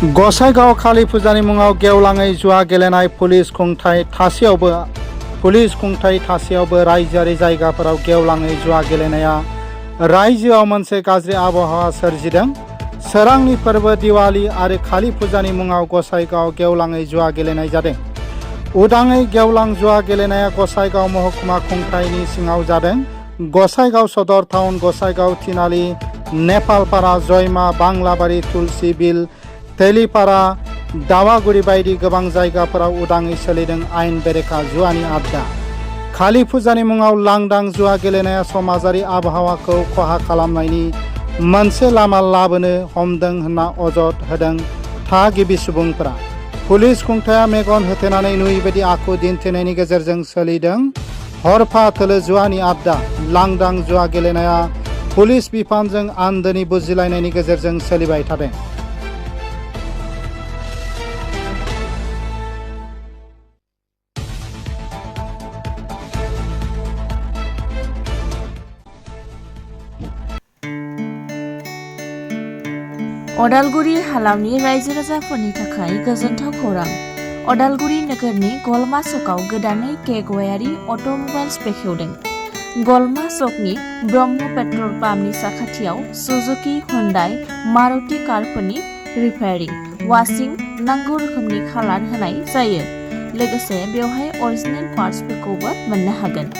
गसाइगाव काली फुजानि मुङाव गेवलाङै जुवा गेलेनाय पुलिस खुंथाय थासेयावबो रायजोआरि जायगाफोराव गेवलाङै जुवा गेलेनाया रायजोआव मोनसे गाज्रि आबहावा सोरजिदों। सोरांनि फोरबो दिवाली आरो काली फुजानि मुङाव गसाइगाव गेवलाङै जुवा गेलेनाय जादों। उदाङै गेवलां जुवा गेलेनाया गसाइगाव महकुमा खुंथायनि सिङाव जादों। गसाइगाव सदर टाउन, गसाइगाव, थिनालि, नेपालपारा, जयमा, बांलाबारि, तुलसि बिल, तेलिपारा, दावागुरि बायदि गोबां जायगाफोराव उदाङै सोलिदों आयेन बेरेखा जुवानि आड्डा। काली फुजानि मुङाव लांदां जुवा गेलेनाया समाजारि आबहावाखौ खहा खालामनायनि मोनसे लामा लाबोनो हमदों होनना अजद होदों थागिबि सुबुंफोरा। पुलिस खुंथाया मेगन होथेनानै नुयैबायदि आखु दिन्थिनायनि गेजेरजों सोलिदों हरफा थोलो जुवानि आड्डा। लांदां जुवा गेलेनाया पुलिस बिफानजों आन्दोनि बुजिलायनायनि गेजेरजों सोलिबाय थादों। अदालगुरि हालामनि रायजो राजाफोरनि थाखाय गोजोनथाव खौरां। अदालगुरि नोगोरनि गलमा सकआव गोदानै केगवायारि अट'मबाइल्स बेखेवदों। गलमा सकनि ब्रह्म पेट्रल पाम्पनि साखाथियाव Suzuki, Hyundai, Maruti कारफोरनि repairing, washing, नांगौ रोखोमनि खालार होनाय जायो। लोगोसे बेवहाय अरिजिनेल पार्ट्सफोरखौबो मोननो हागोन।